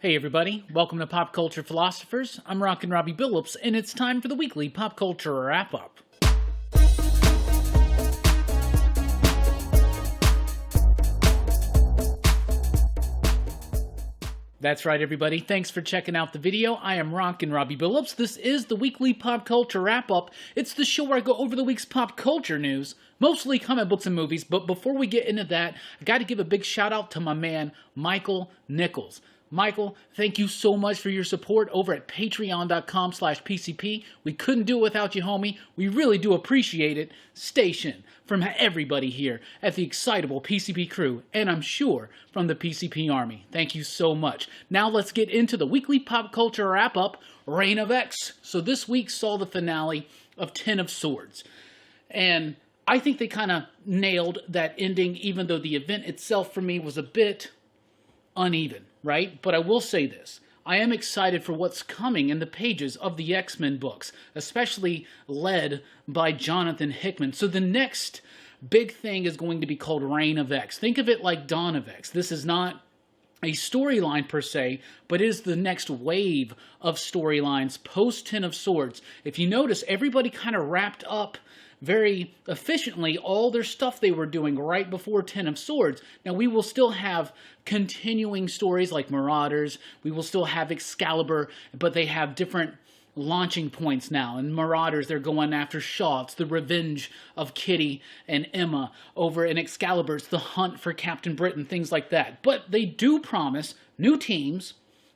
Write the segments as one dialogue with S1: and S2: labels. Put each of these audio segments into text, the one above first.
S1: Hey everybody, welcome to Pop Culture Philosophers. I'm Rockin Robbie Billups, and it's time for the weekly Pop Culture Wrap-Up. That's right everybody, thanks for checking out the video. I am Rockin Robbie Billups. This is the weekly Pop Culture Wrap-Up. It's the show where I go over the week's pop culture news, mostly comic books and movies, but before we get into that, I gotta give a big shout out to my man, Michael Nichols. Michael, thank you so much for your support over at patreon.com/PCP. We couldn't do it without you, homie. We really do appreciate it. Station from everybody here at the excitable PCP crew, and I'm sure from the PCP Army. Thank you so much. Now let's get into the weekly pop culture wrap-up, Reign of X. So this week saw the finale of Ten of Swords. And I think they kind of nailed that ending, even though the event itself for me was a bit uneven, right? But I will say this. I am excited for what's coming in the pages of the X-Men books, especially led by Jonathan Hickman. So the next big thing is going to be called Reign of X. Think of it like Dawn of X. This is not a storyline per se, but is the next wave of storylines post Ten of Swords. If you notice, everybody kind of wrapped up very efficiently all their stuff they were doing right before Ten of Swords. Now, we will still have continuing stories like Marauders. We will still have Excalibur, but they have different launching points now. In Marauders, they're going after Shaw. It's the revenge of Kitty and Emma. Over in Excalibur, it's the hunt for Captain Britain, things like that. But they do promise new teams,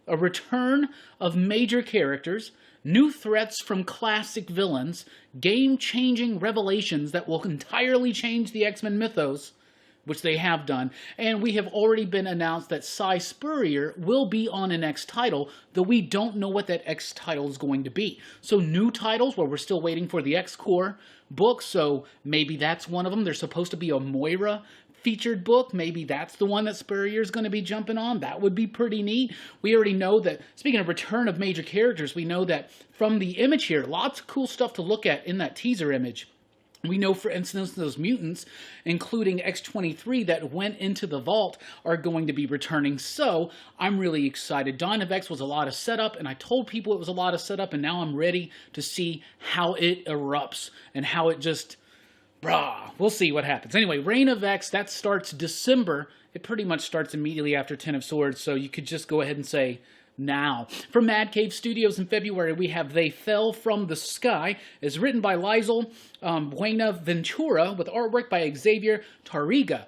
S1: a return of major characters, new threats from classic villains, game-changing revelations that will entirely change the X-Men mythos, which they have done, and we have already been announced that Cy Spurrier will be on an X title, though we don't know what that X title is going to be. So new titles, well, we're still waiting for the X-Core book, so maybe that's one of them. There's supposed to be a Moira featured book. Maybe that's the one that Spurrier's going to be jumping on. That would be pretty neat. We already know that, speaking of return of major characters, we know that from the image here, lots of cool stuff to look at in that teaser image. We know, for instance, those mutants, including X-23 that went into the vault, are going to be returning. So I'm really excited. Dawn of X was a lot of setup, and I told people it was a lot of setup, and now I'm ready to see how it erupts and how it just... we'll see what happens. Anyway, Reign of X, that starts December. It pretty much starts immediately after Ten of Swords, so you could just go ahead and say now. From Mad Cave Studios in February, we have They Fell From the Sky. It's written by Lizel Buenaventura with artwork by Xavier Tarriga.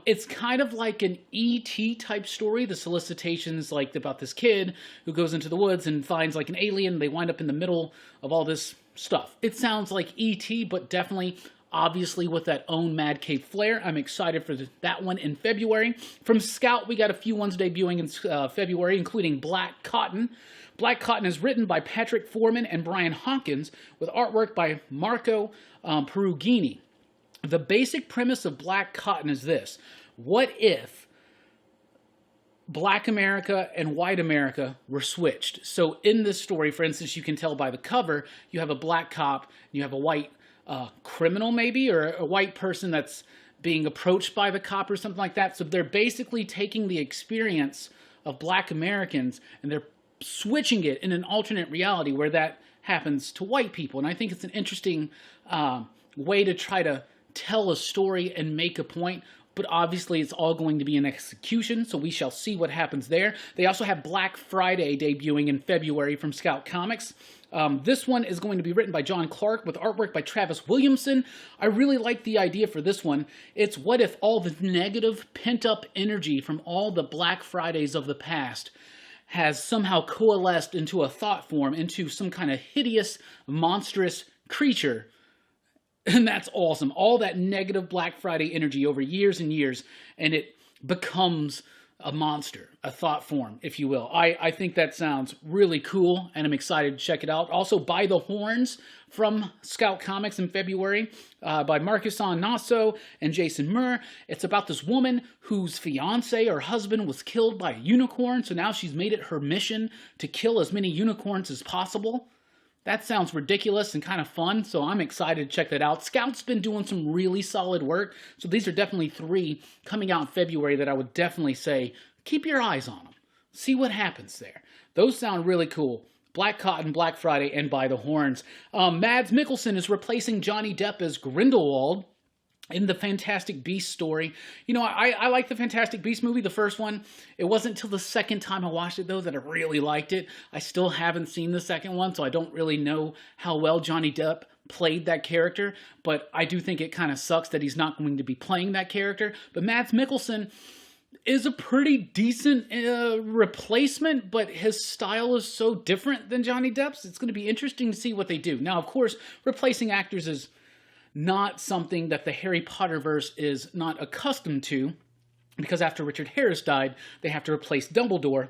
S1: It's kind of like an E.T. type story. The solicitation's like about this kid who goes into the woods and finds like an alien. They wind up in the middle of all this stuff. It sounds like E.T., but definitely obviously with that own Mad Cave flair. I'm excited for that one in February. From Scout, we got a few ones debuting in February, including Black Cotton. Black Cotton is written by Patrick Foreman and Brian Hawkins, with artwork by Marco Perugini. The basic premise of Black Cotton is this. What if Black America and White America were switched? So in this story, for instance, you can tell by the cover, you have a black cop, and you have a white criminal maybe, or a white person that's being approached by the cop or something like that. So they're basically taking the experience of Black Americans and they're switching it in an alternate reality where that happens to white people. And I think it's an interesting way to try to tell a story and make a point. But obviously it's all going to be an execution, so we shall see what happens there. They also have Black Friday debuting in February from Scout Comics. This one is going to be written by John Clark with artwork by Travis Williamson. I really like the idea for this one. It's what if all the negative pent-up energy from all the Black Fridays of the past has somehow coalesced into a thought form, into some kind of hideous, monstrous creature. And that's awesome. All that negative Black Friday energy over years and years, and it becomes a monster, a thought form, if you will. I think that sounds really cool, and I'm excited to check it out. Also, By the Horns from Scout Comics in February by Marcus Nasso and Jason Murr. It's about this woman whose fiance or husband was killed by a unicorn, so now she's made it her mission to kill as many unicorns as possible. That sounds ridiculous and kind of fun, so I'm excited to check that out. Scout's been doing some really solid work, so these are definitely 3 coming out in February that I would definitely say keep your eyes on them. See what happens there. Those sound really cool. Black Cotton, Black Friday, and By the Horns. Mads Mikkelsen is replacing Johnny Depp as Grindelwald in the Fantastic Beasts story. You know, I like the Fantastic Beasts movie, the first one. It wasn't until the second time I watched it, though, that I really liked it. I still haven't seen the second one, so I don't really know how well Johnny Depp played that character, but I do think it kind of sucks that he's not going to be playing that character. But Mads Mikkelsen is a pretty decent replacement, but his style is so different than Johnny Depp's. It's going to be interesting to see what they do. Now, of course, replacing actors is not something that the Harry Potterverse is not accustomed to, because after Richard Harris died, they have to replace Dumbledore,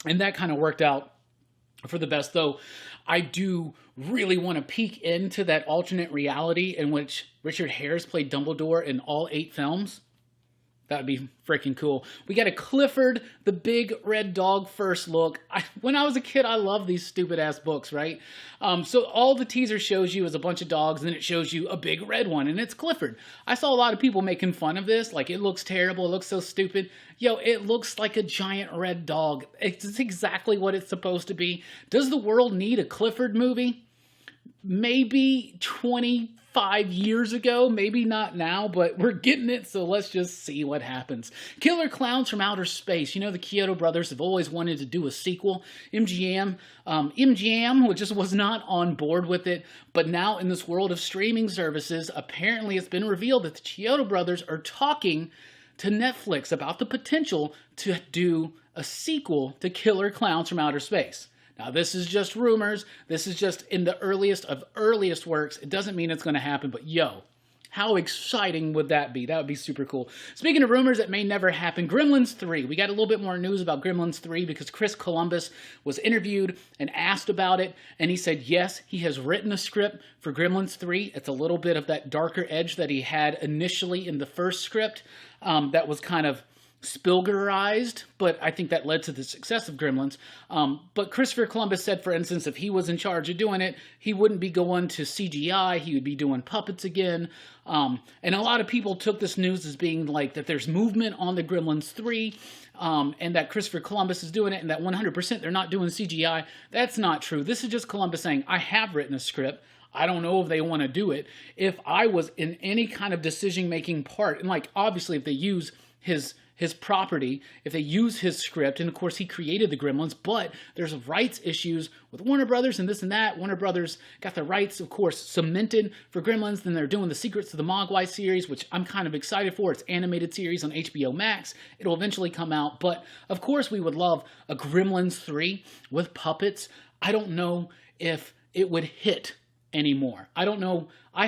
S1: and that kind of worked out for the best, though I do really want to peek into that alternate reality in which Richard Harris played Dumbledore in all 8 films. That would be freaking cool. We got a Clifford, the Big Red Dog first look. When I was a kid, I loved these stupid-ass books, right? So all the teaser shows you is a bunch of dogs, and then it shows you a big red one, and it's Clifford. I saw a lot of people making fun of this, like, it looks terrible, it looks so stupid. Yo, it looks like a giant red dog. It's exactly what it's supposed to be. Does the world need a Clifford movie? Maybe 25 years ago, maybe not now, but we're getting it, so let's just see what happens. Killer Klowns from Outer Space. You know, the Kyoto brothers have always wanted to do a sequel. MGM just was not on board with it, but now in this world of streaming services, apparently it's been revealed that the Kyoto brothers are talking to Netflix about the potential to do a sequel to Killer Klowns from Outer Space. Now, this is just rumors. This is just in the earliest of earliest works. It doesn't mean it's going to happen, but yo, how exciting would that be? That would be super cool. Speaking of rumors that may never happen, Gremlins 3. We got a little bit more news about Gremlins 3 because Chris Columbus was interviewed and asked about it, and he said yes, he has written a script for Gremlins 3. It's a little bit of that darker edge that he had initially in the first script that was kind of Spielbergized, but I think that led to the success of Gremlins. But Christopher Columbus said, for instance, if he was in charge of doing it, he wouldn't be going to CGI, he would be doing puppets again. And a lot of people took this news as being like that there's movement on the Gremlins 3, and that Christopher Columbus is doing it, and that 100% they're not doing CGI. That's not true. This is just Columbus saying, I have written a script. I don't know if they want to do it. If I was in any kind of decision-making part, and like obviously if they use his property, if they use his script, and of course he created the Gremlins, but there's rights issues with Warner Brothers and this and that. Warner Brothers got the rights, of course, cemented for Gremlins. Then they're doing the Secrets of the Mogwai series, which I'm kind of excited for. It's animated series on HBO Max. It'll eventually come out, but of course we would love a Gremlins 3 with puppets. I don't know if it would hit anymore. I don't know. I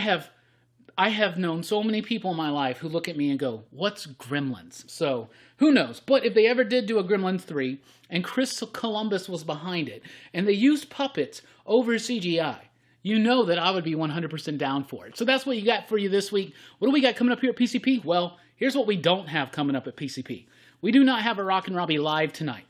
S1: have known so many people in my life who look at me and go, what's Gremlins? So, who knows? But if they ever did do a Gremlins 3, and Chris Columbus was behind it, and they used puppets over CGI, you know that I would be 100% down for it. So that's what you got for you this week. What do we got coming up here at PCP? Well, here's what we don't have coming up at PCP. We do not have a Rockin Robbie live tonight.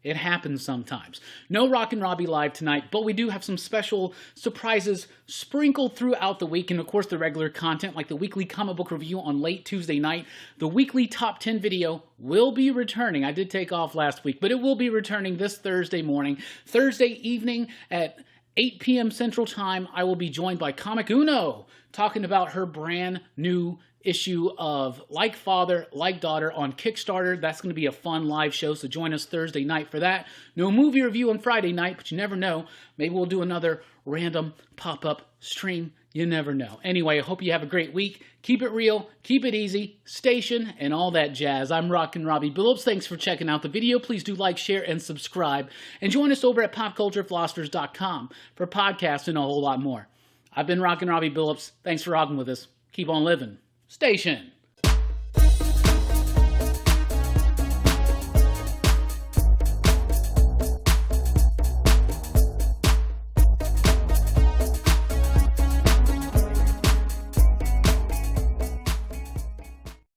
S1: It happens sometimes. No Rockin Robbie live tonight, but we do have some special surprises sprinkled throughout the week, and of course the regular content like the weekly comic book review on late Tuesday night. The weekly top 10 video will be returning. I did take off last week, but it will be returning this Thursday morning. Thursday evening at 8 p.m. Central Time, I will be joined by Comic Uno, talking about her brand new issue of Like Father, Like Daughter on Kickstarter. That's going to be a fun live show, so join us Thursday night for that. No movie review on Friday night, but you never know. Maybe we'll do another random pop-up stream. You never know. Anyway, I hope you have a great week. Keep it real, keep it easy, station, and all that jazz. I'm Rockin Robbie Billups. Thanks for checking out the video. Please do like, share, and subscribe. And join us over at popculturephilosophers.com for podcasts and a whole lot more. I've been Rockin Robbie Billups. Thanks for rocking with us. Keep on living. Station.